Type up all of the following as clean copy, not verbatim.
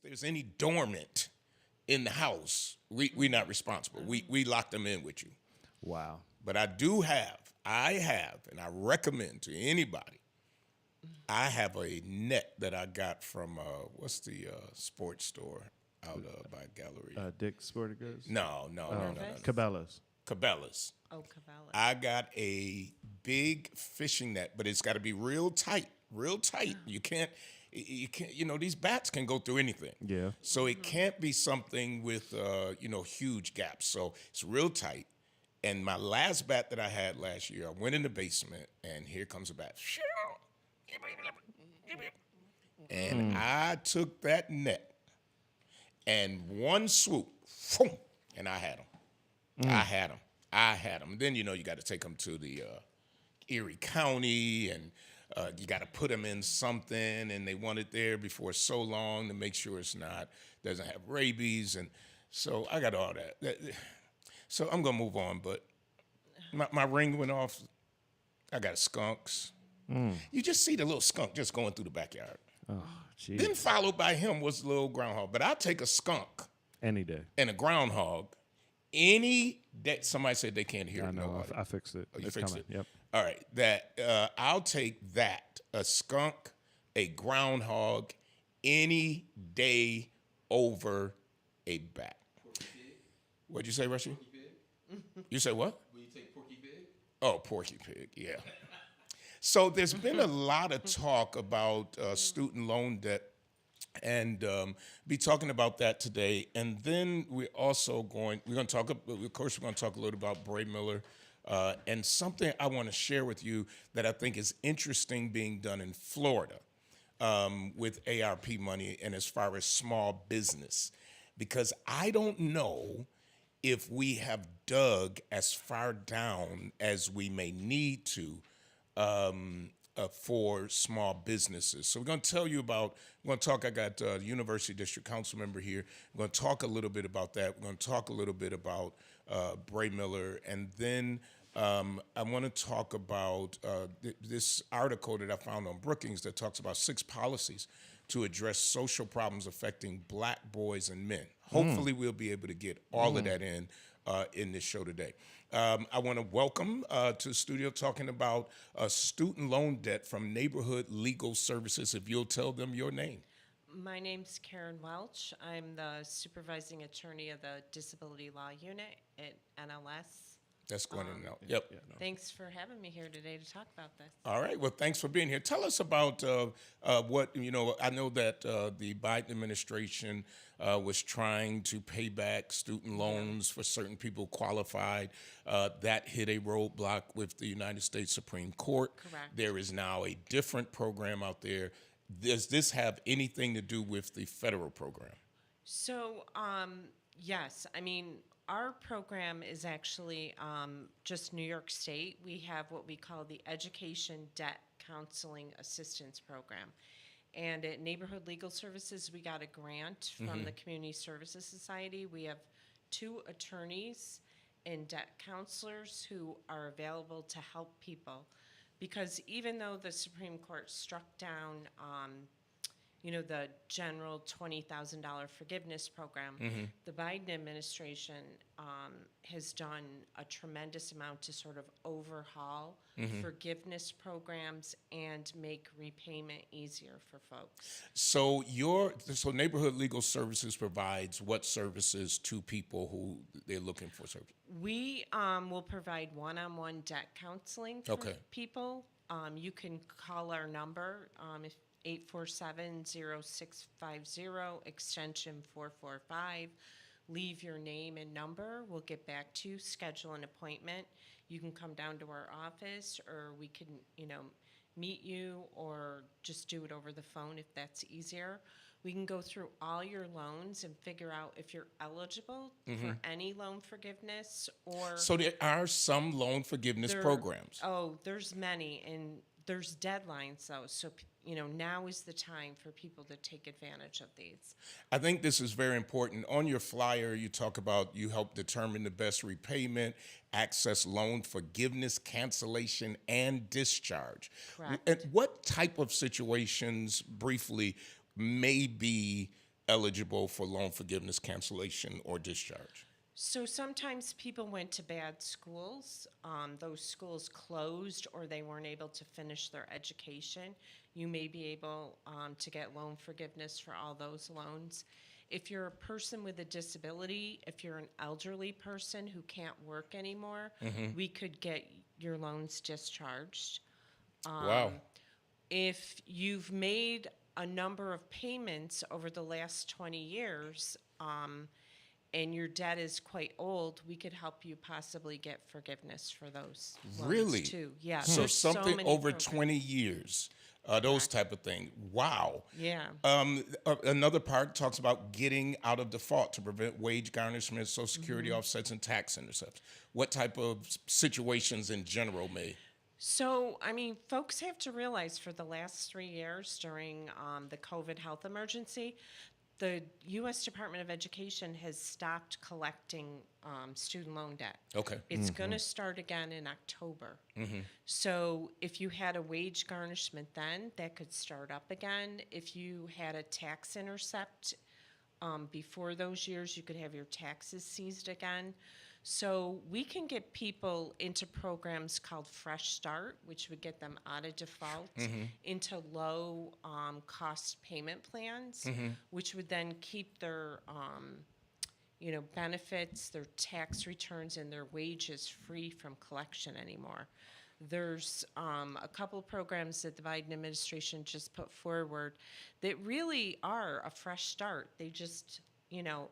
there's any dormant in the house, we're not responsible. We lock them in with you. Wow. But I have, and I recommend to anybody, I have a net that I got from, what's the sports store out by Gallery? Dick's Sporting Goods? No. Cabela's. Cabela's. Oh, Cabela. I got a big fishing net, but it's got to be real tight, real tight. You can't, these bats can go through anything. Yeah. So it can't be something with, huge gaps. So it's real tight. And my last bat that I had last year, I went in the basement, and here comes a bat. And I took that net, and one swoop, and I had them. I had them. Then, you got to take them to the Erie County, and you got to put them in something, and they want it there before so long to make sure doesn't have rabies. And so I got all that. So I'm going to move on, but my ring went off. I got skunks. You just see the little skunk just going through the backyard. Oh, geez. Then followed by him was the little groundhog. But I'll take a skunk Any day. and a groundhog any day. Somebody said they can't hear I it. know. Nobody. I fixed it. Oh, you It's fixed coming. it? Yep. All right. I'll take that, a skunk, a groundhog, any day over a bat. What'd you say, Rushy? You say what? Will you take Porky Pig? Oh, Porky Pig, yeah. So there's been a lot of talk about student loan debt, and be talking about that today. And then we're going to talk, of course, we're going to talk a little about Bray Miller, and something I want to share with you that I think is interesting being done in Florida with ARP money and as far as small business, because I don't know if we have dug as far down as we may need to for small businesses. So we're going to tell you I got University District Council member here. We're going to talk a little bit about that. We're going to talk a little bit about Bray Miller. And then I want to talk about this article that I found on Brookings that talks about 6 policies to address social problems affecting black boys and men. Hopefully we'll be able to get all of that in this show today. I want to welcome to the studio talking about student loan debt from Neighborhood Legal Services. If you'll tell them your name. My name's Karen Welch. I'm the supervising attorney of the Disability Law Unit at NLS. That's going in and out. Yep. Yeah, no. Thanks for having me here today to talk about this. All right. Well, thanks for being here. Tell us about what, I know that the Biden administration was trying to pay back student loans for certain people qualified. That hit a roadblock with the United States Supreme Court. Correct. There is now a different program out there. Does this have anything to do with the federal program? So, yes, I mean, our program is actually just New York State. We have what we call the Education Debt Counseling Assistance Program. And at Neighborhood Legal Services, we got a grant from the Community Services Society. We have 2 attorneys and debt counselors who are available to help people. Because even though the Supreme Court struck down the general $20,000 forgiveness program, the Biden administration has done a tremendous amount to sort of overhaul forgiveness programs and make repayment easier for folks. So Neighborhood Legal Services provides what services to people who they're looking for service? We will provide one-on-one debt counseling for people. You can call our number if 847-0650, extension 445. Leave your name and number. We'll get back to you, schedule an appointment. You can come down to our office, or we can, meet you, or just do it over the phone if that's easier. We can go through all your loans and figure out if you're eligible for any loan forgiveness or... So there are some loan forgiveness programs. Oh, there's many, and there's deadlines, though, so now is the time for people to take advantage of these. I think this is very important. On your flyer, you talk about you help determine the best repayment, access loan forgiveness, cancellation, and discharge. Correct. And what type of situations, briefly, may be eligible for loan forgiveness, cancellation, or discharge? So sometimes people went to bad schools. Those schools closed or they weren't able to finish their education. You may be able to get loan forgiveness for all those loans. If you're a person with a disability, if you're an elderly person who can't work anymore, we could get your loans discharged. Wow. If you've made a number of payments over the last 20 years, and your debt is quite old, we could help you possibly get forgiveness for those loans Really? too. Yeah. So there's so something many over programs. 20 years, those type of thing. Wow. Yeah. Another part talks about getting out of default to prevent wage garnishment, Social Security offsets, and tax intercepts. What type of situations in general may? So, I mean, folks have to realize for the last 3 years during the COVID health emergency, the U.S. Department of Education has stopped collecting student loan debt. Okay. It's going to start again in October. So if you had a wage garnishment then, that could start up again. If you had a tax intercept before those years, you could have your taxes seized again. So we can get people into programs called Fresh Start, which would get them out of default into low cost payment plans, which would then keep their benefits, their tax returns, and their wages free from collection anymore. There's a couple of programs that the Biden administration just put forward that really are a fresh start. They just, you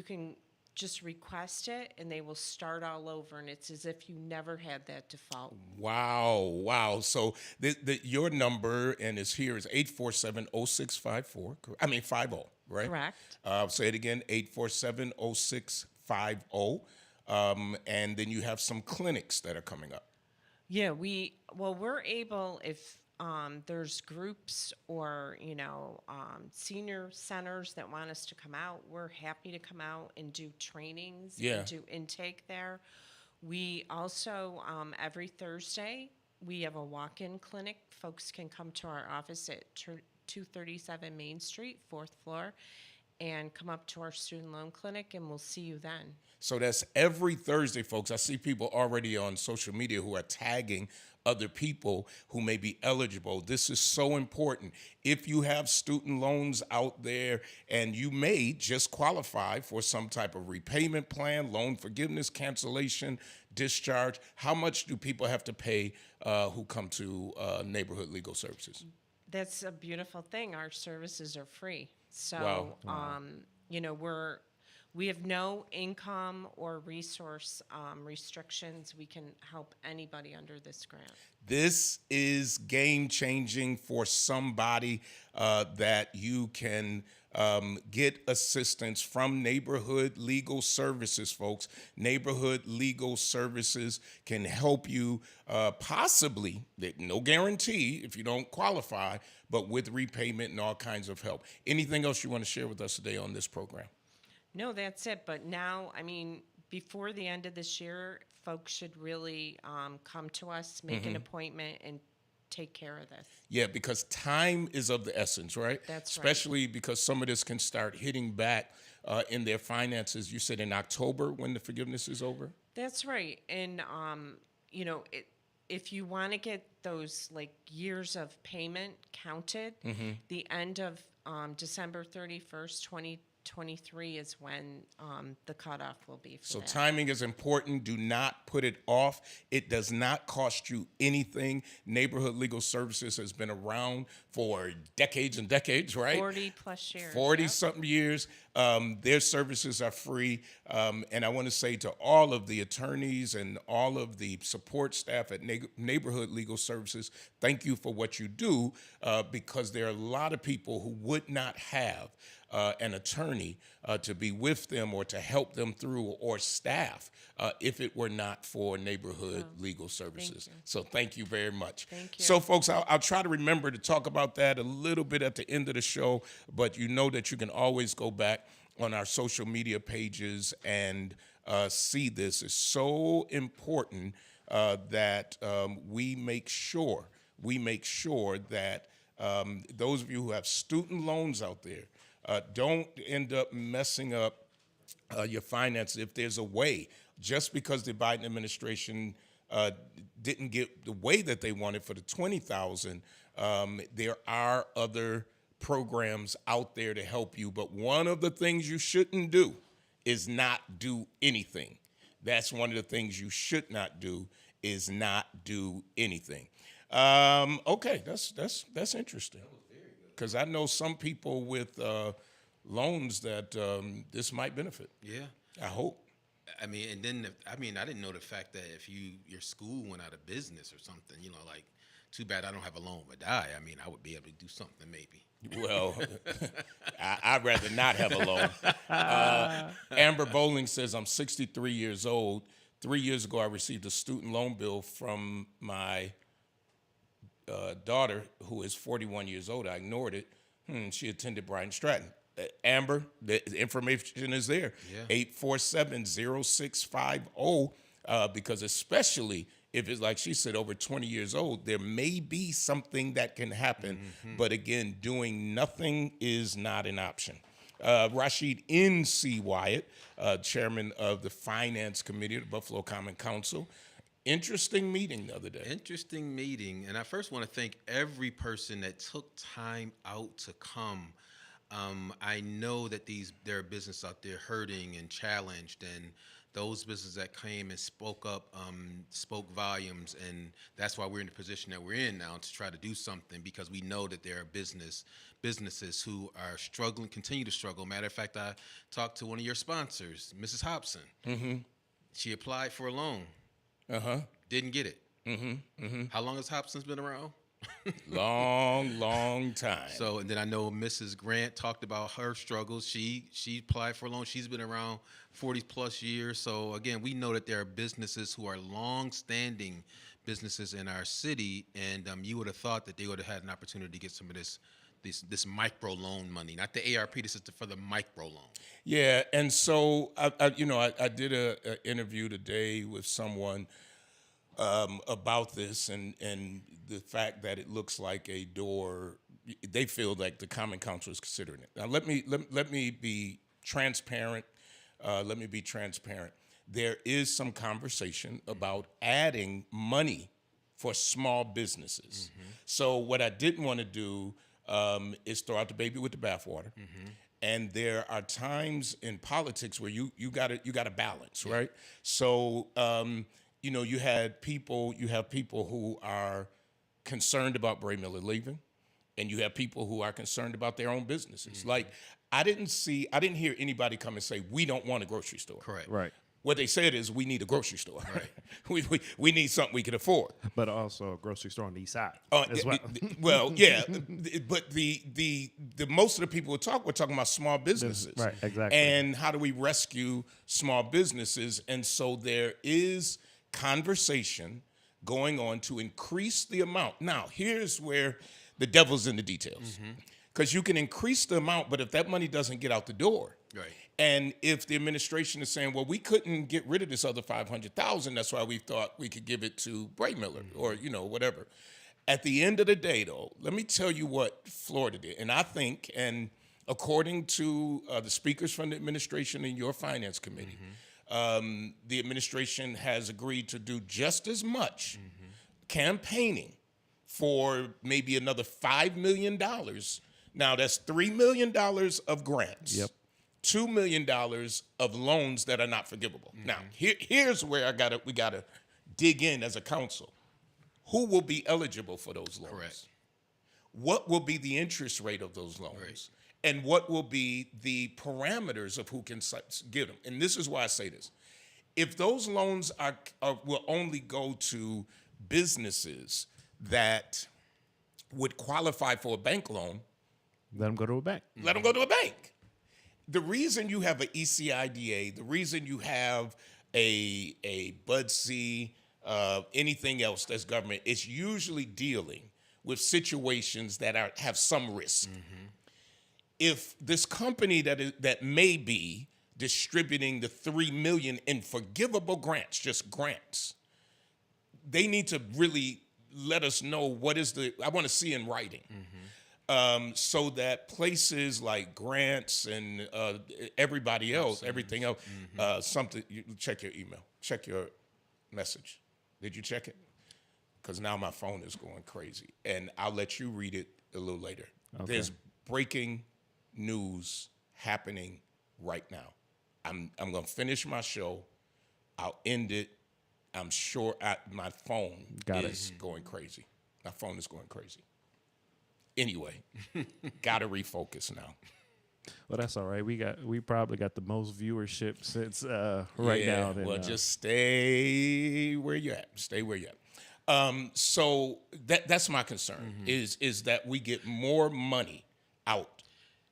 can just request it and they will start all over, and it's as if you never had that default. Wow. So your number, and it's here, is 847-0654. I mean, 50, right? Correct. Say it again, 847-0650. And then you have some clinics that are coming up. Yeah, we're able, if there's groups or, senior centers that want us to come out, we're happy to come out and do trainings and do intake there. We also, every Thursday, we have a walk-in clinic. Folks can come to our office at 237 Main Street, 4th floor, and come up to our student loan clinic, and we'll see you then. So that's every Thursday, folks. I see people already on social media who are tagging other people who may be eligible. This is so important. If you have student loans out there and you may just qualify for some type of repayment plan, loan forgiveness, cancellation, discharge, how much do people have to pay who come to Neighborhood Legal Services? That's a beautiful thing. Our services are free. So, we have no income or resource restrictions. We can help anybody under this grant. This is game-changing for somebody that you can get assistance from Neighborhood Legal Services, folks. Neighborhood Legal Services can help you possibly, no guarantee if you don't qualify, but with repayment and all kinds of help. Anything else you want to share with us today on this program? No, that's it. But now, before the end of this year, folks should really come to us, make an appointment, and take care of this. Yeah, because time is of the essence, right? That's right. Especially because some of this can start hitting back in their finances. You said in October when the forgiveness is over? That's right. And, if you want to get those years of payment counted, the end of December 31st, 2023 is when the cutoff will be for So that. timing is important. Do not put it off. It does not cost you anything. Neighborhood Legal Services has been around for decades and decades, right? 40 plus years. 40-something years. Their services are free. And I want to say to all of the attorneys and all of the support staff at Neighborhood Legal Services, thank you for what you do, because there are a lot of people who would not have an attorney to be with them or to help them through, or staff, if it were not for Neighborhood Legal Services. So thank you very much. Thank you. So folks, I'll try to remember to talk about that a little bit at the end of the show, but you know that you can always go back on our social media pages and see this. It's so important that we make sure that those of you who have student loans out there, Don't end up messing up your finances if there's a way. Just because the Biden administration didn't get the way that they wanted for the 20,000, there are other programs out there to help you. But one of the things you shouldn't do is not do anything. That's one of the things you should not do, is not do anything. Okay, that's interesting. Because I know some people with loans that this might benefit. Yeah. I hope. I mean, and then I didn't know the fact that if your school went out of business or something, like, too bad I don't have a loan but die. I mean, I would be able to do something maybe. Well, I'd rather not have a loan. Amber Bowling says, I'm 63 years old. 3 years ago, I received a student loan bill from my daughter, who is 41 years old. I ignored it. She attended Brighton Stratton. Amber, the information is there. Yeah. 847-0650, because especially if it's like she said, over 20 years old, there may be something that can happen. But again, doing nothing is not an option. Rashid N.C. Wyatt, chairman of the Finance Committee of the Buffalo Common Council. Interesting meeting the other day. Interesting meeting. And I first want to thank every person that took time out to come. I know that there are businesses out there hurting and challenged, and those businesses that came and spoke up, spoke volumes, and that's why we're in the position that we're in now, to try to do something, because we know that there are businesses who are struggling, continue to struggle. Matter of fact, I talked to one of your sponsors, Mrs. Hobson. Mm-hmm. She applied for a loan. Uh-huh. Didn't get it. Mm-hmm. Mm-hmm. How long has Hobson's been around? Long time. So, and then I know Mrs. Grant talked about her struggles. She applied for a loan. She's been around 40 plus years. So again, we know that there are businesses who are long-standing businesses in our city, and you would have thought that they would have had an opportunity to get some of this micro loan money, not the ARP. This is for the micro loan. Yeah, and so I did a interview today with someone about this, and the fact that it looks like a door. They feel like the Common Council is considering it. Now let me be transparent. There is some conversation about adding money for small businesses. So what I didn't want to do is throw out the baby with the bathwater. And there are times in politics where you got to balance, right? So you have people who are concerned about Bray Miller leaving, and you have people who are concerned about their own businesses. Like I didn't hear anybody come and say we don't want a grocery store. Correct. Right. What they said is we need a grocery store. Right. we need something we can afford. But also a grocery store on the east side as Well, well. yeah, but the most of the people who we're talking about small businesses, Right, exactly. and how do we rescue small businesses? And so there is conversation going on to increase the amount. Now, here's where the devil's in the details, because you can increase the amount, but if that money doesn't get out the door, Right. and if the administration is saying, well, we couldn't get rid of this other 500,000, that's why we thought we could give it to Bray Miller or, whatever. At the end of the day, though, let me tell you what Florida did. And I think, and according to the speakers from the administration and your finance committee, the administration has agreed to do just as much campaigning for maybe another $5 million. Now, that's $3 million of grants. Yep. $2 million of loans that are not forgivable. Now, here's where we gotta dig in as a council. Who will be eligible for those loans? Correct. What will be the interest rate of those loans? Right. And what will be the parameters of who can get them? And this is why I say this. If those loans will only go to businesses that would qualify for a bank loan, Let them go to a bank. let them go to a bank. The reason you have an ECIDA, the reason you have a BUD-C, anything else that's government, it's usually dealing with situations that have some risk. If this company that may be distributing the $3 million in forgivable grants, just grants, they need to really let us know what is I want to see in writing. so that places like grants and everybody else, everything else, something. You check your email, check your message. Did you check it? Because now my phone is going crazy, and I'll let you read it a little later. Okay. There's breaking news happening right now. I'm going to finish my show. I'll end it. I'm sure my phone is going crazy. My phone is going crazy. Anyway, got to refocus now. Well, that's all right. We probably got the most viewership since right now. Then, Well, just stay where you're at. Stay where you're at. So that's my concern is that we get more money out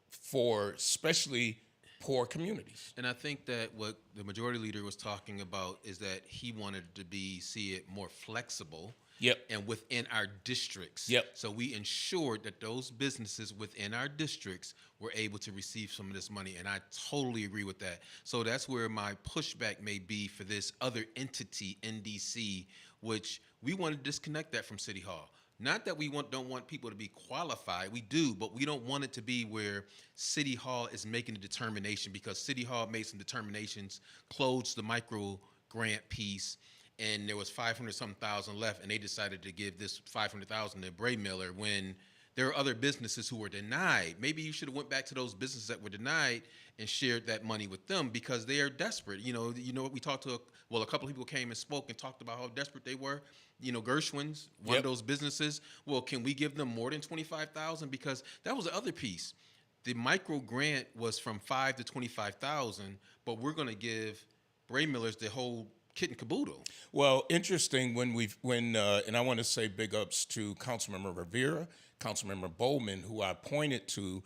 for especially poor communities. And I think that what the majority leader was talking about is that he wanted to see it more flexible. Yep. And within our districts. Yep. So we ensured that those businesses within our districts were able to receive some of this money. And I totally agree with that. So that's where my pushback may be for this other entity, NDC, which we want to disconnect that from City Hall. Not that we don't want people to be qualified. We do, but we don't want it to be where City Hall is making a determination, because City Hall made some determinations, closed the micro grant piece, and there was 500-something thousand left, and they decided to give this 500,000 to Bray Miller when there are other businesses who were denied. Maybe you should have went back to those businesses that were denied and shared that money with them, because they are desperate. You know what, we talked to a couple of people came and spoke and talked about how desperate they were. You know, Gershwin's one of those businesses. Well, can we give them more than 25,000? Because that was the other piece. The micro grant was from 5 to 25,000, but we're going to give Bray Miller's the whole kit and caboodle. Well, interesting and I want to say big ups to Councilmember Rivera, Councilmember Bowman, who I appointed to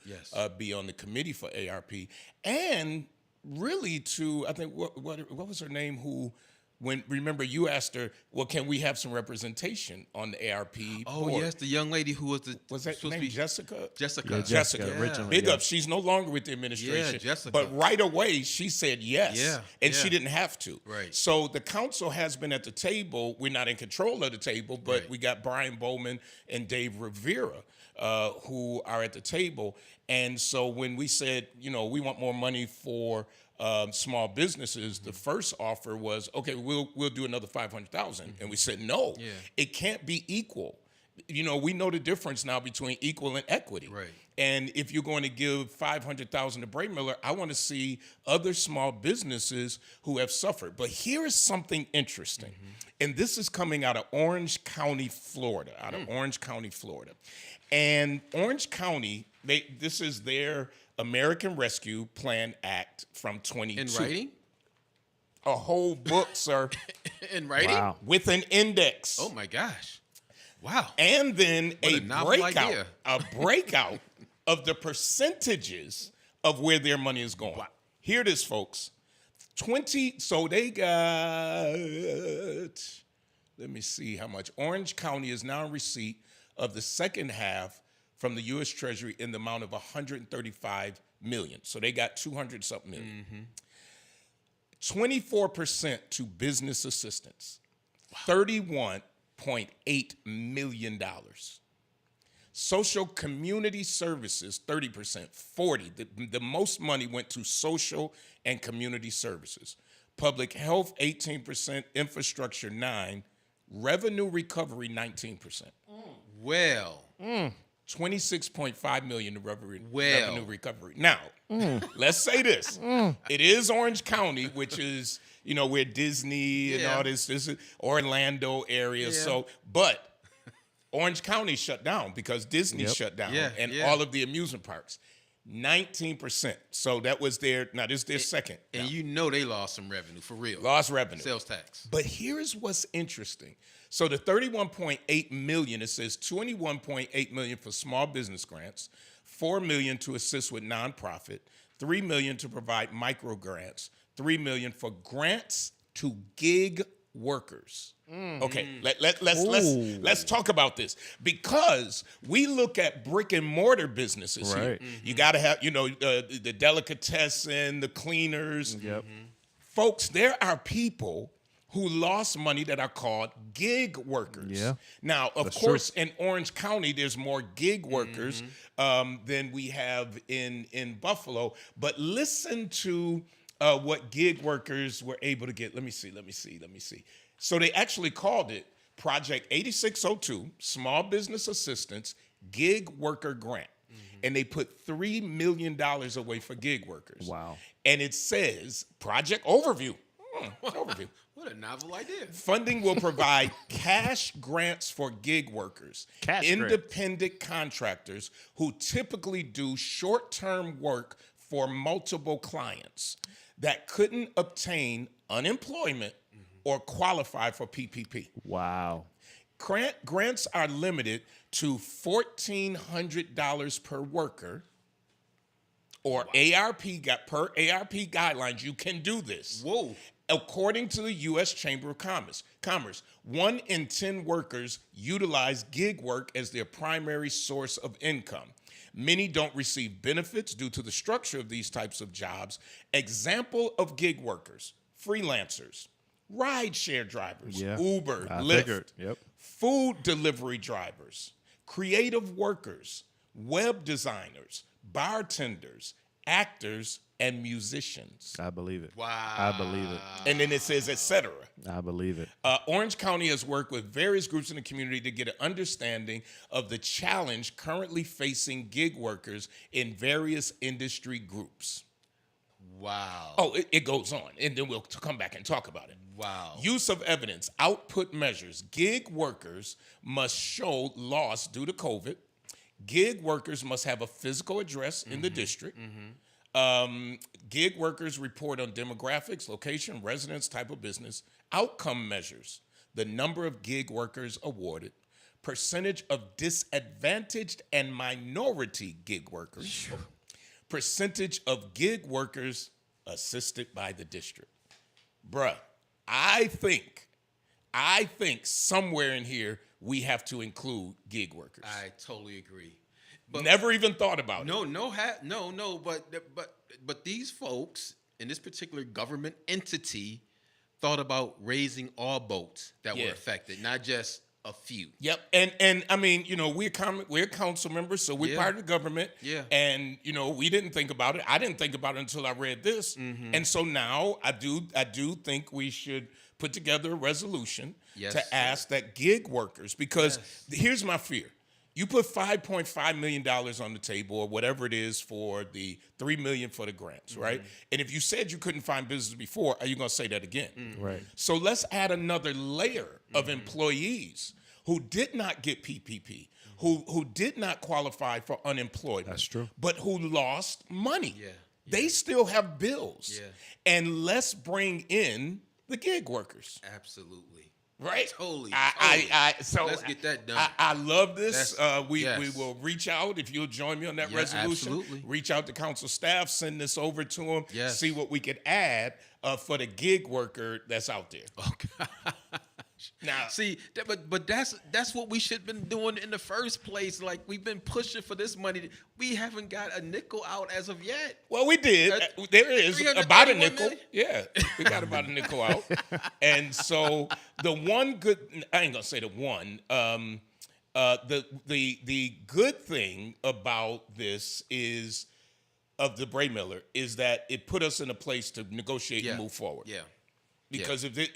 be on the committee for ARP, and really to, I think, what was her name, who, remember you asked her, well, can we have some representation on the ARP board? Yes, the young lady who was that name Jessica? Jessica. Yeah, Jessica. Yeah. Originally, Big up. She's no longer with the administration. Yeah, Jessica. But right away, she said yes. Yeah, And she didn't have to. Right. So the council has been at the table. We're not in control of the table, but we got Brian Bowman and Dave Rivera who are at the table. And so when we said, we want more money for small businesses, the first offer was, okay, we'll do another 500,000, and we said no, it can't be equal. We know the difference now between equal and equity. Right. And if you're going to give 500,000 to Bray Miller, I want to see other small businesses who have suffered. But here is something interesting, and this is coming out of Orange County, Florida. And Orange County, this is their American Rescue Plan Act from 22. In writing? A whole book, sir. In writing? Wow. With an index. Oh my gosh. Wow. And then What a a novel breakout, idea. of the percentages of where their money is going. Wow. Here it is, folks. So they got, let me see how much. Orange County is now in receipt of the second half from the U.S. Treasury in the amount of $135 million. So they got 200-something million. 24% to business assistance, $31.8 million. Social community services, 30%, 40%. The most money went to social and community services. Public health, 18%, infrastructure, 9%, revenue recovery, 19%. Well. 26.5 million to revenue recovery. Now, let's say this. It is Orange County, which is, where Disney and all this is Orlando area. Yeah. So, but Orange County shut down because Disney shut down and all of the amusement parks. 19%. So that was this is their second. And they lost some revenue, for real. Lost revenue. Sales tax. But here's what's interesting. So the 31.8 million, it says 21.8 million for small business grants, 4 million to assist with nonprofit, 3 million to provide micro grants, 3 million for grants to gig workers. Okay, let's talk about this, because we look at brick and mortar businesses here. Right. You got to have, the delicatessen, the cleaners. Yep. Folks, there are people who lost money that are called gig workers. Yeah. Now, of That's course, in Orange County, there's more gig workers than we have in Buffalo. But listen to what gig workers were able to get. Let me see. So they actually called it Project 8602, Small Business Assistance Gig Worker Grant. And they put $3 million away for gig workers. Wow. And it says, project overview. Overview. What a novel idea. Funding will provide cash grants for gig workers, Cash grants. independent contractors who typically do short-term work for multiple clients that couldn't obtain unemployment or qualify for PPP. Wow. Grants are limited to $1,400 per worker, or ARP per ARP guidelines. You can do this. Whoa. According to the U.S. Chamber of Commerce, 1 in 10 workers utilize gig work as their primary source of income. Many don't receive benefits due to the structure of these types of jobs. Example of gig workers: freelancers, rideshare drivers, Yeah. Uber, I Lyft, figured. Yep. food delivery drivers, creative workers, web designers, bartenders, actors, and musicians. I believe it. Wow. I believe it. And then it says, et cetera. I believe it. Orange County has worked with various groups in the community to get an understanding of the challenge currently facing gig workers in various industry groups. Wow. Oh, it goes on, and then we'll come back and talk about it. Wow. Use of evidence, output measures. Gig workers must show loss due to COVID. Gig workers must have a physical address in the district. Gig workers report on demographics, location, residence, type of business. Outcome measures: the number of gig workers awarded, percentage of disadvantaged and minority gig workers, percentage of gig workers assisted by the district. Bruh, I think somewhere in here we have to include gig workers. I totally agree. Never even thought about it. No, but these folks in this particular government entity thought about raising all boats that were Yeah. affected, not just a few. Yep, and I mean, we're council members, so we're Yeah. part of the government. Yeah. And we didn't think about it. I didn't think about it until I read this, and so now I do think we should put together a resolution Yes, to sir. ask that gig workers, because here's my fear: you put $5.5 million on the table, or whatever it is, for the $3 million for the grants, right? And if you said you couldn't find business before, are you going to say that again? Right. So let's add another layer of employees who did not get PPP, who did not qualify for unemployment. That's true. But who lost money. Yeah, They still have bills. Yeah. And let's bring in the gig workers, Absolutely. right? Totally. So Let's get that done. I love this. That's- We yes. will reach out if you'll join me on that Yeah, resolution. absolutely. Reach out to council staff, send this over to them, Yes. see what we could add for the gig worker that's out there. Okay. Now, See, but that's what we should have been doing in the first place. Like, we've been pushing for this money. We haven't got a nickel out as of yet. well, we did. There is about a 331 nickel. million? Yeah, we got about a nickel out. And so the one good, I ain't gonna say the one. The good thing about this is, of the Bray Miller, is that it put us in a place to negotiate and move forward. Yeah. Because if it,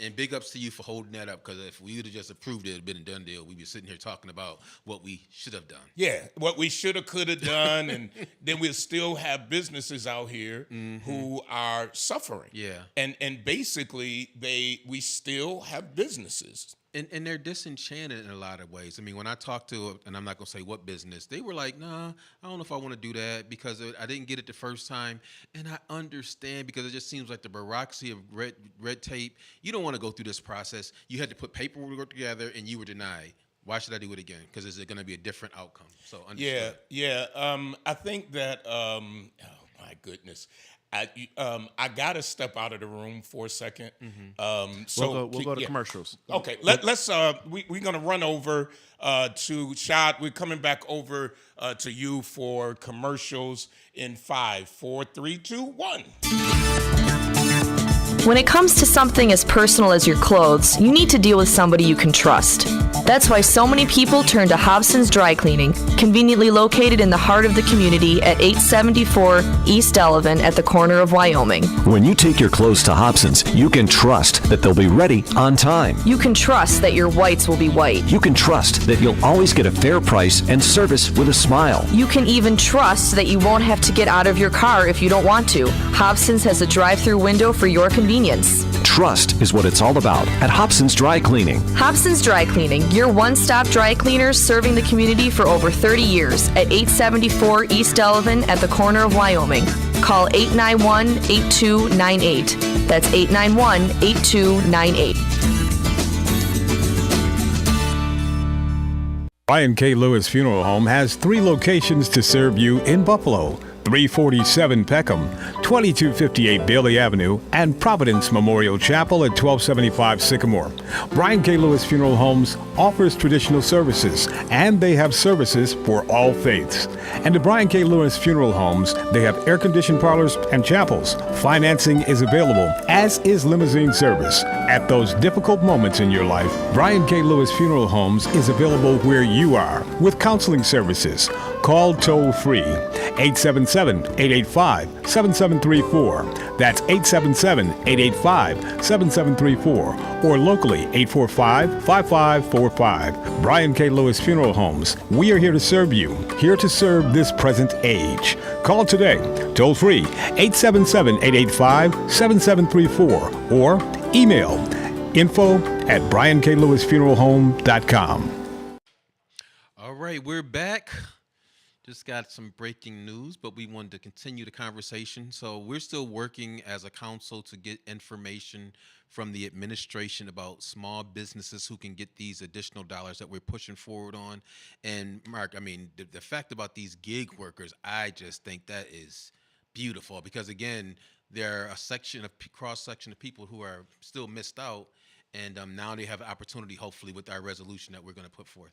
And big ups to you for holding that up, because if we would have just approved it, it'd been a done deal. We'd be sitting here talking about what we should have done. yeah, what we should have, could have done, and then we'll still have businesses out here who are suffering. Yeah. And basically we still have businesses. And they're disenchanted in a lot of ways. I mean, when I talked to, and I'm not going to say what business, they were like, nah, I don't know if I want to do that because I didn't get it the first time. And I understand, because it just seems like the bureaucracy of red tape. You don't want to go through this process. You had to put paperwork together and you were denied. Why should I do it again? Because it's going to be a different outcome. So understood. Yeah. I think that, oh my goodness. I gotta step out of the room for a second. So We'll go to commercials. Okay, let's we're gonna run over to Shad. We're coming back over to you for commercials in 5, 4, 3, 2, 1. When it comes to something as personal as your clothes, you need to deal with somebody you can trust. That's why so many people turn to Hobson's Dry Cleaning, conveniently located in the heart of the community at 874 East Delavan at the corner of Wyoming. When you take your clothes to Hobson's, you can trust that they'll be ready on time. You can trust that your whites will be white. You can trust that you'll always get a fair price and service with a smile. You can even trust that you won't have to get out of your car if you don't want to. Hobson's has a drive-through window for your convenience. Trust is what it's all about at Hobson's Dry Cleaning. Hobson's Dry Cleaning, your one-stop dry cleaners serving the community for over 30 years at 874 East Delavan at the corner of Wyoming. Call 891-8298. That's 891-8298. Brian K. Lewis Funeral Home has 3 locations to serve you in Buffalo: 347 Peckham, 2258 Bailey Avenue, and Providence Memorial Chapel at 1275 Sycamore. Brian K. Lewis Funeral Homes offers traditional services, and they have services for all faiths. And at Brian K. Lewis Funeral Homes, they have air-conditioned parlors and chapels. Financing is available, as is limousine service. At those difficult moments in your life, Brian K. Lewis Funeral Homes is available where you are with counseling services. Call toll-free 877-885-7734. That's 877-885-7734. Or locally 845-5545. Brian K. Lewis Funeral Homes. We are here to serve you, here to serve this present age. Call today, toll-free 877-885-7734. Or email info@brianklewisfuneralhome.com. All right, we're back. Just got some breaking news, but we wanted to continue the conversation. So we're still working as a council to get information from the administration about small businesses who can get these additional dollars that we're pushing forward on. And Mark, I mean, the fact about these gig workers, I just think that is beautiful because, again, they're a cross-section of people who are still missed out. And now they have an opportunity, hopefully, with our resolution that we're going to put forth.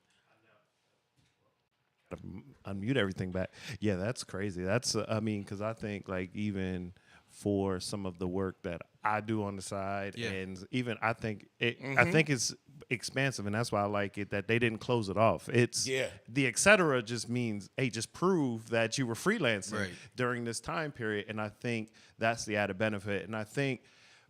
Unmute everything back. Yeah, that's crazy. That's I mean, because I think like even for some of the work that I do on the side, and even I think it's expansive, and that's why I like it that they didn't close it off. It's the et cetera just means, hey, just prove that you were freelancing during this time period, and I think that's the added benefit, and I think.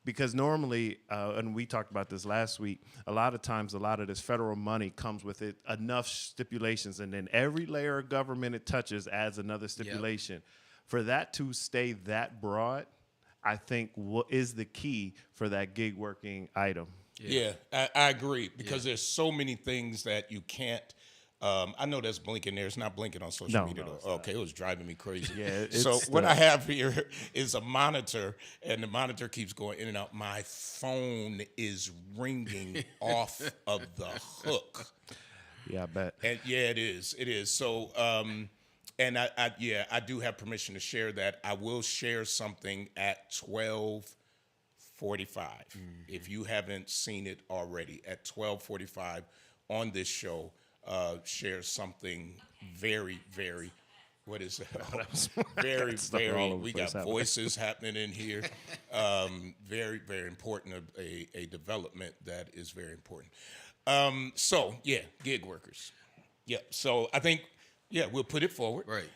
Because normally, and we talked about this last week, a lot of times a lot of this federal money comes with it enough stipulations, and then every layer of government it touches adds another stipulation. For that to stay that broad, I think what is the key for that gig working item. Yeah, I agree because there's so many things that you can't. I know that's blinking there. It's not blinking on social media, though. Okay, it was driving me crazy. So what I have here is a monitor, and the monitor keeps going in and out. My phone is ringing off of the hook. Yeah, I bet. And it is. It is. So, and I do have permission to share that. I will share something at 12:45. If you haven't seen it already, at 12:45 on this show. Share something very, very, what is it? Very, very, we got voices happening in here. Very, very important, a development that is very important. Gig workers. Yeah, so I think, we'll put it forward. Right.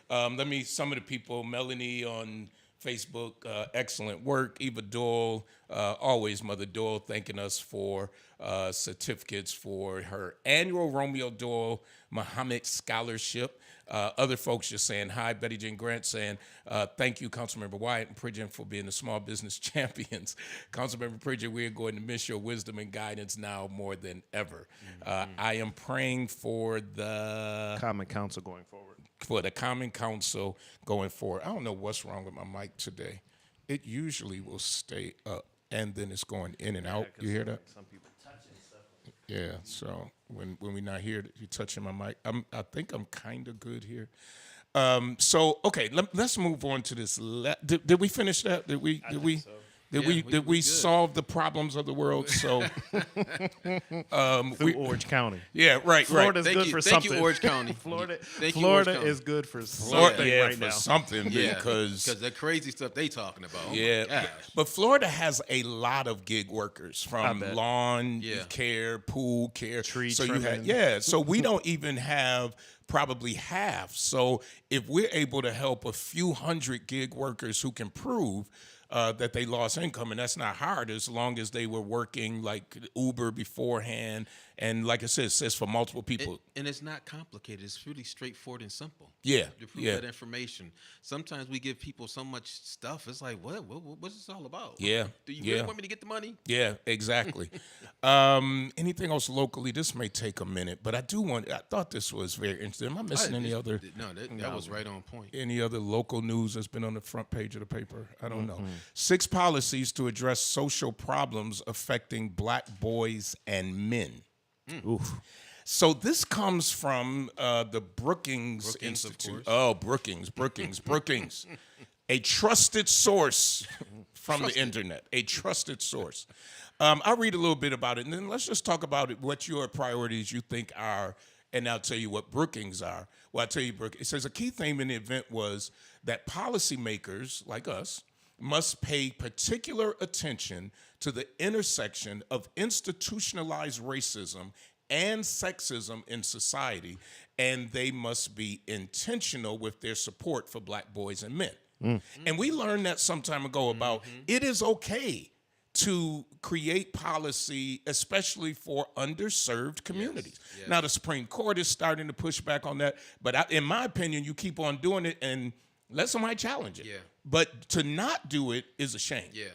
Some of the people, Melanie on Facebook, excellent work. Eva Doyle, always Mother Doyle, thanking us for certificates for her annual Romeo Doyle Muhammad Scholarship. Other folks just saying hi. Betty Jean Grant saying, thank you, Councilmember Wyatt and Pridgen, for being the small business champions. Councilmember Pridgen, we are going to miss your wisdom and guidance now more than ever. I am praying for the Common Council going forward. For the Common Council going forward. I don't know what's wrong with my mic today. It usually will stay up, and then it's going in and out. You hear that? Some people touching stuff. Yeah, so when we're not here, you touching my mic. I think I'm kind of good here. Okay, let's move on to this. Did we finish that? Did we? So. Did we we good. solve the problems of the world? So, Through Orange County. yeah, right. Florida's Thank good you, for thank something. you, Orange County. Florida Thank you, Orange Florida County. is good for Right. something Yeah, right for now. something Yeah, because the crazy stuff they talking about. yeah, Gosh. but Florida has a lot of gig workers I from bet. lawn Yeah. care, pool care, Tree so trimming. so we don't even have probably half. So if we're able to help a few hundred gig workers who can prove that they lost income, and that's not hard as long as they were working like Uber beforehand, and like I said, it says for multiple people. And it's not complicated. It's really straightforward and simple. Yeah, To prove yeah. that information. Sometimes we give people so much stuff. It's like, what's this all about? Yeah, Do you yeah. really want me to get the money? Yeah, exactly. Anything else locally? This may take a minute, but I thought this was very interesting. Am I missing any other? No, that was right on point. Any other local news that's been on the front page of the paper? I don't know. 6 policies to address social problems affecting black boys and men. Oof. So this comes from the Brookings Brookings, of Institute. course. Oh, Brookings. A trusted source from the internet. A trusted source. I'll read a little bit about it, and then let's just talk about it, what your priorities you think are, and I'll tell you what Brookings are. Well, I'll tell you, Brookings. It says a key theme in the event was that policymakers like us must pay particular attention to the intersection of institutionalized racism and sexism in society, and they must be intentional with their support for black boys and men. And we learned that some time ago about it is okay to create policy, especially for underserved communities. yes. Now, the Supreme Court is starting to push back on that, but in my opinion, you keep on doing it and let somebody challenge it. Yeah. But to not do it is a shame. Yeah.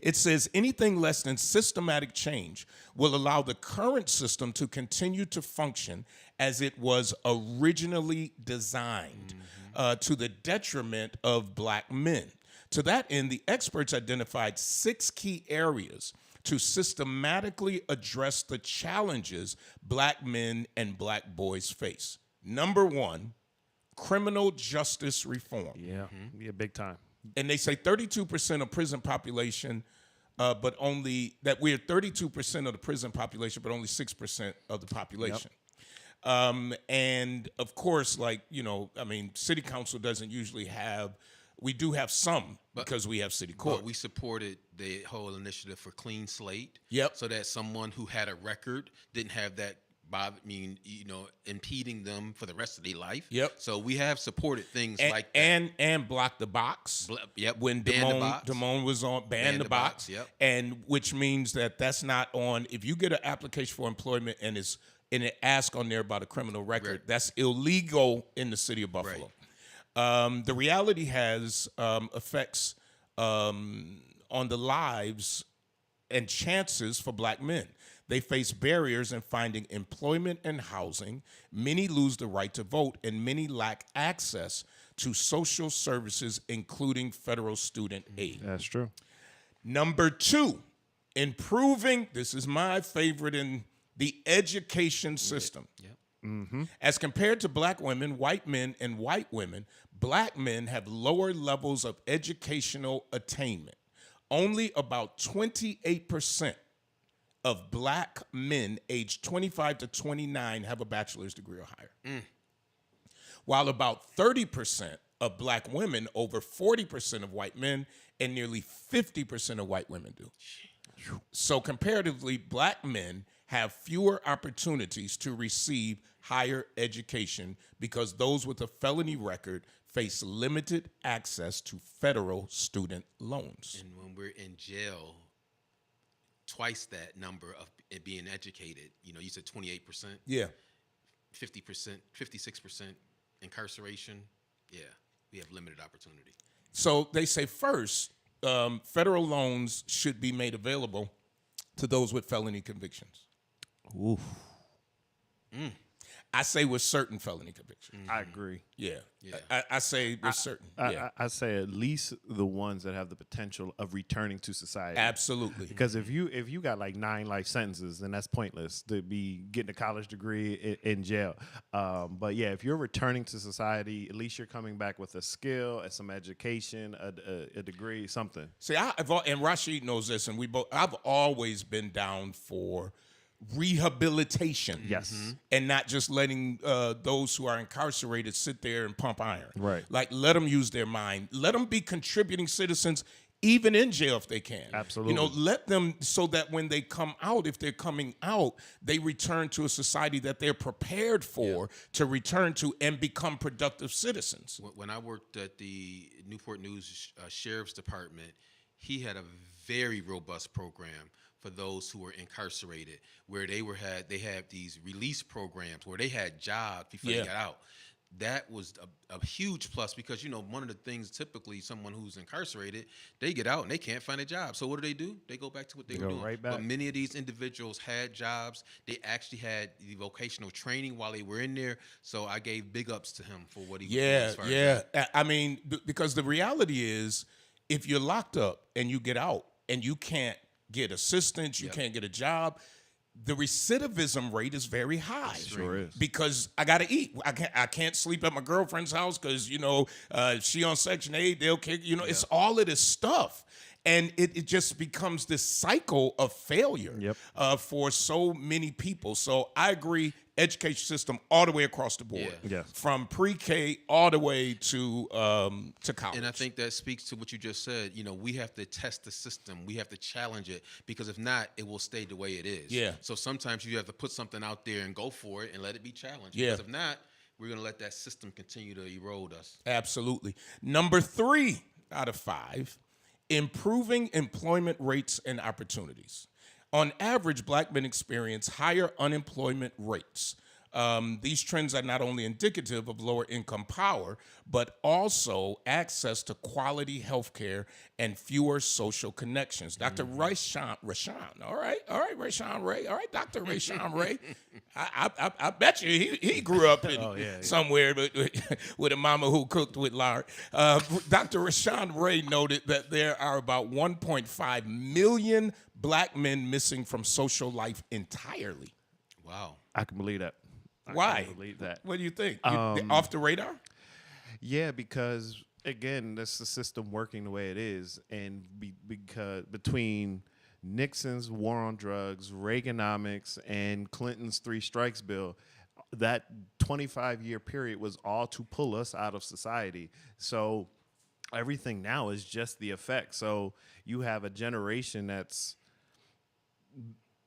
It says anything less than systematic change will allow the current system to continue to function as it was originally designed, to the detriment of black men. To that end, the experts identified 6 key areas to systematically address the challenges black men and black boys face. Number 1, criminal justice reform. Yeah. Yeah, big time. And they say 32% of prison population, but only that we're 32% of the prison population, but only 6% of the population. And of course, like, city council doesn't usually have, we do have some because we have city court. But we supported the whole initiative for clean slate. Yep. So that someone who had a record didn't have that impeding them for the rest of their life. Yep. So we have supported things and, like that. and block the box. Yep. When Ban the box. Damone was on ban the box. Yep. And which means that's not on. If you get an application for employment and it asks on there about a criminal record, Right. that's illegal in the city of Buffalo. The reality has effects on the lives and chances for black men. They face barriers in finding employment and housing. Many lose the right to vote, and many lack access to social services, including federal student aid. That's true. Number 2, improving, this is my favorite, in the education system. Yep. As compared to black women, white men, and white women, black men have lower levels of educational attainment. Only about 28% of black men aged 25 to 29 have a bachelor's degree or higher. While about 30% of black women, over 40% of white men, and nearly 50% of white women do. So comparatively, black men have fewer opportunities to receive higher education because those with a felony record face limited access to federal student loans. And when we're in jail, twice that number of it being educated. You said 28%, Yeah. 50%, 56% incarceration. Yeah, we have limited opportunity. So they say first, federal loans should be made available to those with felony convictions. Oof. I say with certain felony convictions. I agree. Yeah. Yeah. I say with certain. Yeah. I say at least the ones that have the potential of returning to society. Absolutely. Because if you got like 9 life sentences, then that's pointless to be getting a college degree in jail. But yeah, if you're returning to society, at least you're coming back with a skill and some education, a degree, something. See, and Rashid knows this, and I've always been down for rehabilitation. Yes. And not just letting those who are incarcerated sit there and pump iron. Right. Like, let them use their mind. Let them be contributing citizens, even in jail if they can. Absolutely. You know, let them, so that when they come out, if they're coming out, they return to a society that they're prepared for to return to and become productive citizens. When I worked at the Newport News Sheriff's Department, he had a very robust program for those who were incarcerated, where they had these release programs where they had jobs before they got out. That was a huge plus, because, you know, one of the things, typically someone who's incarcerated, they get out and they can't find a job. So what do? They go back to what they were doing. Right back. But many of these individuals had jobs. They actually had the vocational training while they were in there. So I gave big ups to him for what he was doing. As far as that. I mean, because the reality is, if you're locked up and you get out and you can't get assistance, you can't get a job, the recidivism rate is very high. Sure is. Because I got to eat. I can't sleep at my girlfriend's house because, you know, she on Section 8, they'll kick, you know, it's all of this stuff. And it just becomes this cycle of failure for so many people. So I agree, education system all the way across the board. Yeah. From pre-K all the way to college. And I think that speaks to what you just said. You know, we have to test the system. We have to challenge it, because if not, it will stay the way it is. Yeah. So sometimes you have to put something out there and go for it and let it be challenged. Yeah. Because if not, we're going to let that system continue to erode us. Absolutely. Number 3 out of 5, improving employment rates and opportunities. On average, black men experience higher unemployment rates. These trends are not only indicative of lower income power, but also access to quality health care and fewer social connections. Dr. Rashawn, all right, Rashawn Ray, all right, Dr. Rashawn Ray. I bet you he grew up in somewhere with a mama who cooked with lard. Dr. Rashawn Ray noted that there are about 1.5 million black men missing from social life entirely. Wow. I can believe that. Why? I can believe that. What do you think? Off the radar? Yeah, because again, that's the system working the way it is, and because between Nixon's war on drugs, Reaganomics, and Clinton's 3 strikes bill, that 25-year period was all to pull us out of society. So everything now is just the effect. So you have a generation that's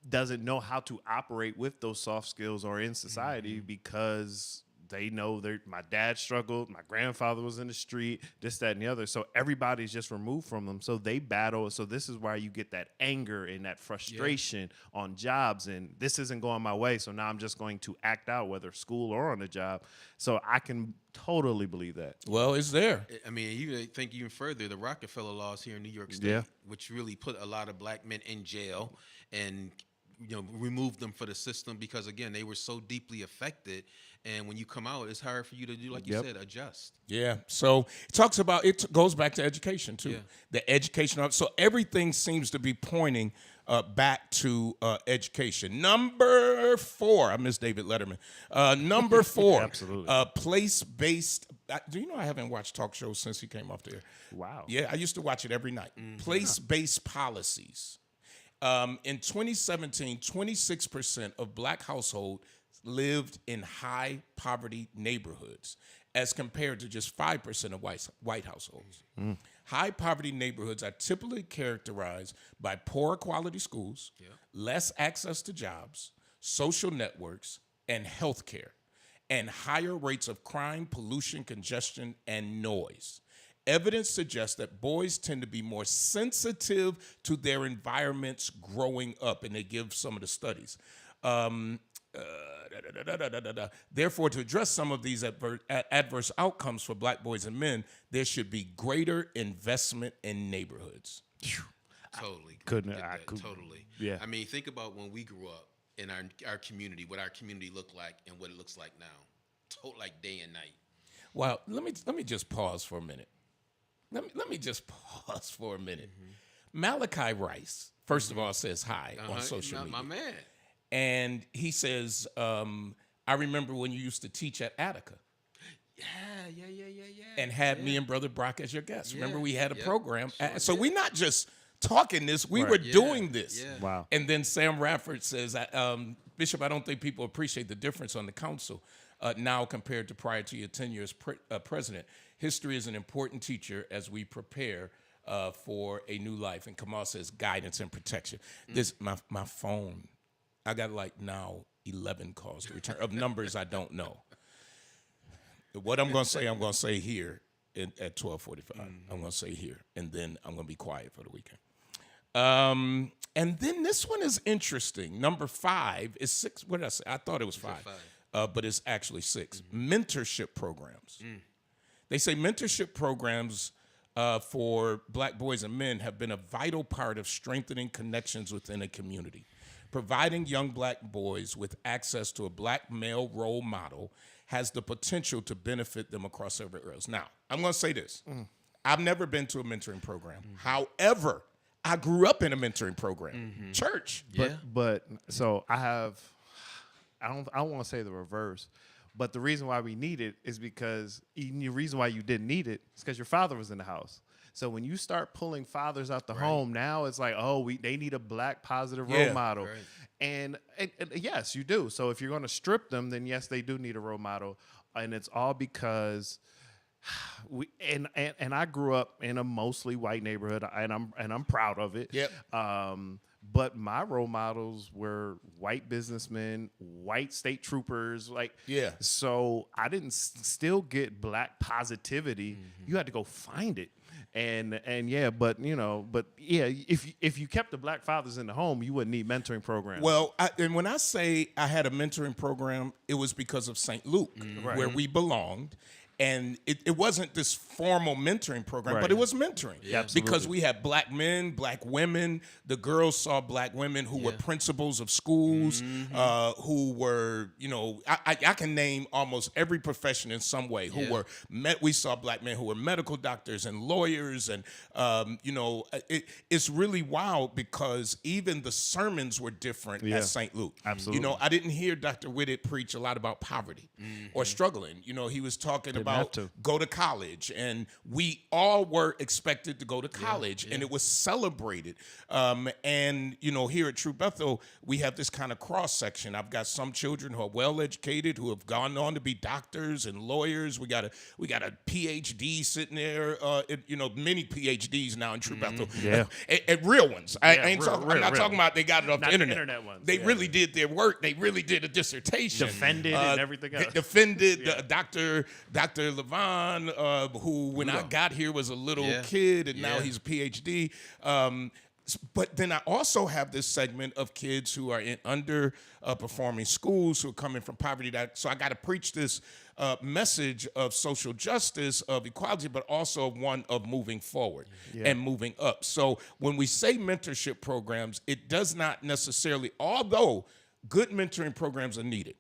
doesn't know how to operate with those soft skills or in society because they know my dad struggled, my grandfather was in the street, this, that, and the other. So everybody's just removed from them. So they battle. So this is why you get that anger and that frustration on jobs. And this isn't going my way. So now I'm just going to act out, whether school or on the job. So I can totally believe that. Well, it's there. I mean, you think even further, the Rockefeller laws here in New York State, which really put a lot of black men in jail and, you know, removed them for the system because, again, they were so deeply affected. And when you come out, it's hard for you to do, like you said, adjust. Yeah. So it talks about, goes back to education too. Yeah. The education. So everything seems to be pointing back to education. Number 4, I miss David Letterman. Number 4, Absolutely. Place-based. Do you know I haven't watched talk shows since he came off there? Wow. Yeah, I used to watch it every night. Place-based policies. In 2017, 26% of black households lived in high poverty neighborhoods, as compared to just 5% of white households. High poverty neighborhoods are typically characterized by poor quality schools, less access to jobs, social networks, and health care, and higher rates of crime, pollution, congestion, and noise. Evidence suggests that boys tend to be more sensitive to their environments growing up, and they give some of the studies. Therefore, to address some of these adverse outcomes for black boys and men, there should be greater investment in neighborhoods. Totally. Couldn't- get I that, could- totally. yeah. I mean, think about when we grew up. in our community, what our community looked like and what it looks like now, like day and night. Well, let me just pause for a minute. Let me just pause for a minute. Malachi Rice, first of all, says hi on social media. My man. And he says, I remember when you used to teach at Attica. Yeah. And had me and Brother Brock as your guests. Remember, we had a Yep. program. Sure So did. we're not just talking this, we Right. were Yeah, doing this. yeah. Wow. And then Sam Radford says, Bishop, I don't think people appreciate the difference on the council now compared to prior to your tenure as president. History is an important teacher as we prepare for a new life. And Kamal says guidance and protection. This my phone, I got like now 11 calls to return of numbers I don't know. What I'm going to say here at 12:45. I'm going to say here, and then I'm going to be quiet for the weekend. And then this one is interesting. Number 5 is 6. What did I say? I thought it was 5, but it's actually 6. Mentorship programs. They say mentorship programs for black boys and men have been a vital part of strengthening connections within a community. Providing young black boys with access to a black male role model has the potential to benefit them across several areas. Now, I'm going to say this. I've never been to a mentoring program. However, I grew up in a mentoring program, church. But so I don't want to say the reverse, but the reason why we need it is because the reason why you didn't need it is because your father was in the house. So when you start pulling fathers out the home, now it's like, they need a black positive role model. Right. And yes, you do. So if you're going to strip them, then yes, they do need a role model. And it's all because I grew up in a mostly white neighborhood, and I'm proud of it. Yep. But my role models were white businessmen, white state troopers, So I didn't still get black positivity. You had to go find it. And if you kept the black fathers in the home, you wouldn't need mentoring programs. Well, and when I say I had a mentoring program, it was because of St. Luke, where we belonged. And it wasn't this formal mentoring program, but it was mentoring. Yeah, because we had black men, black women. The girls saw black women who were principals of schools, who were, I can name almost every profession in some way, who were we saw black men who were medical doctors and lawyers. And, it's really wild because even the sermons were different at St. Luke. Absolutely. I didn't hear Dr. Whitted preach a lot about poverty or struggling. He was talking about go to college, and we all were expected to go to college, and it was celebrated. And here at True Bethel, we have this kind of cross section. I've got some children who are well educated, who have gone on to be doctors and lawyers. We got a PhD sitting there, many PhDs now in True Bethel, and real ones. I'm not talking about they got it off Not the the internet. internet ones. They really did their work. They really did a dissertation, Defended and everything else. Defended Dr. Levon, who when I got here was a little kid, and now he's a PhD. But then I also have this segment of kids who are in underperforming schools, who are coming from poverty. So I got to preach this message of social justice, of equality, but also one of moving forward and moving up. So when we say mentorship programs, it does not necessarily, although good mentoring programs are needed.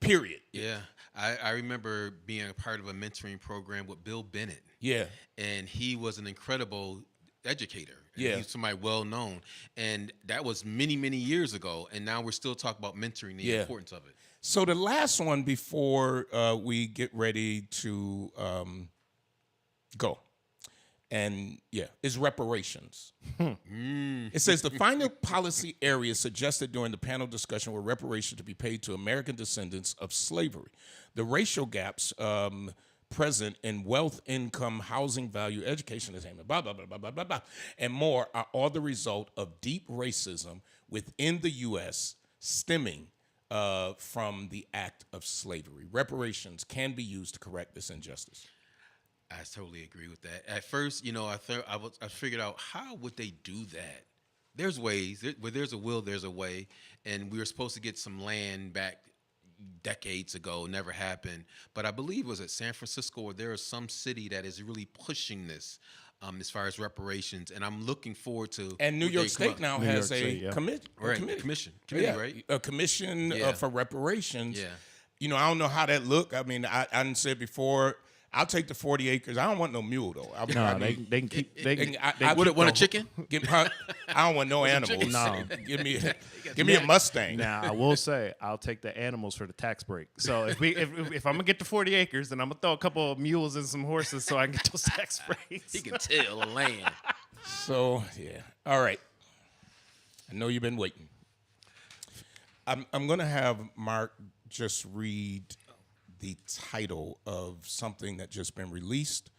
Period. Yeah. I remember being a part of a mentoring program with Bill Bennett. Yeah. And he was an incredible educator. Yeah. He's somebody well known. And that was many, many years ago. And now we're still talking about mentoring, the importance of it. So the last one before we get ready to go, and is reparations. It says the final policy areas suggested during the panel discussion were reparations to be paid to American descendants of slavery. The racial gaps present in wealth, income, housing value, education, attainment, blah, blah, blah, blah, blah, blah, blah, and more are all the result of deep racism within the U.S. stemming from the act of slavery. Reparations can be used to correct this injustice. I totally agree with that. At first, I figured out, how would they do that? There's ways. Where there's a will, there's a way. And we were supposed to get some land back decades ago. Never happened. But I believe it was at San Francisco, or there is some city that is really pushing this. as far as reparations, and I'm looking forward to. And New what York they come State up- now New has York a State, yeah. committee. Right, committee. committee, Yeah, right? a commission Yeah. for reparations. Yeah. You know, I don't know how that look. I mean, I done said before, I'll take the 40 acres. I don't want no mule though. I No, mean, they can keep. They can, I What, keep want a the- chicken? I don't want no animals. No. give me a Mustang. Now I will say I'll take the animals for the tax break. So if I'm gonna get the 40 acres, then I'm gonna throw a couple of mules and some horses so I can get those tax breaks. He can tell the land. So yeah, all right. I know you've been waiting. I'm gonna have Mark just read the title of something that just been released.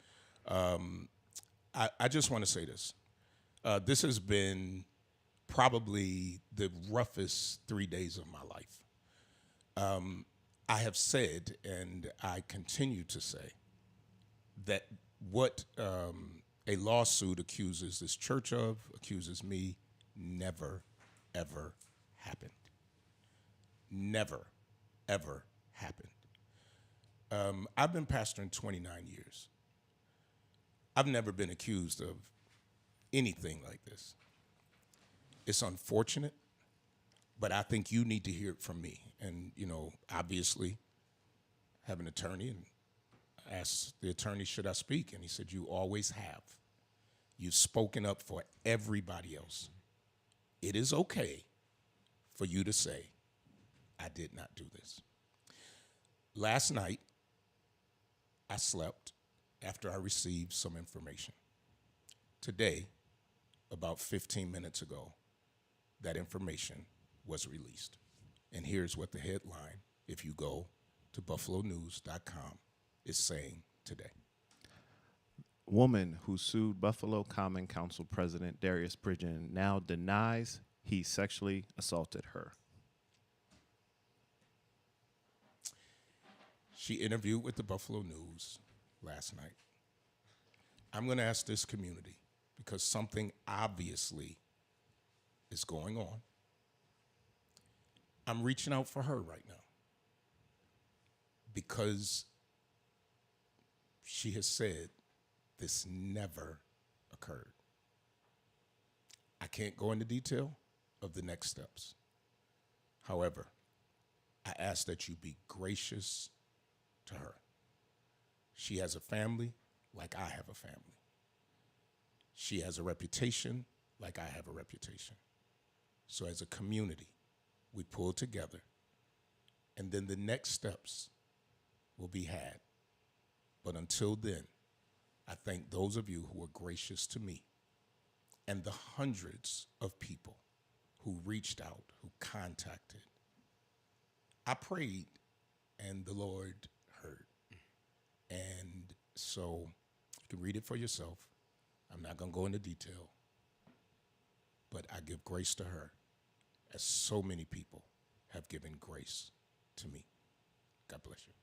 I just want to say this. This has been probably the roughest 3 days of my life. I have said, and I continue to say, that what a lawsuit accuses this church of, accuses me, never, ever happened. Never, ever happened. I've been pastoring 29 years. I've never been accused of anything like this. It's unfortunate, but I think you need to hear it from me. And, you know, obviously, have an attorney, and asked the attorney, should I speak? And he said, you always have. You've spoken up for everybody else. It is okay for you to say, I did not do this. Last night, I slept after I received some information. Today, about 15 minutes ago, that information was released. And here's what the headline, if you go to buffalonews.com, is saying today. Woman who sued Buffalo Common Council President Darius Pridgeon now denies he sexually assaulted her. She interviewed with the Buffalo News last night. I'm going to ask this community, because something obviously is going on. I'm reaching out for her right now because she has said this never occurred. I can't go into detail of the next steps. However, I ask that you be gracious to her. She has a family like I have a family. She has a reputation like I have a reputation. So as a community, we pull together, and then the next steps will be had. But until then, I thank those of you who were gracious to me and the hundreds of people who reached out, who contacted. I prayed, and the Lord heard. And so you can read it for yourself. I'm not going to go into detail, but I give grace to her as so many people have given grace to me. God bless you.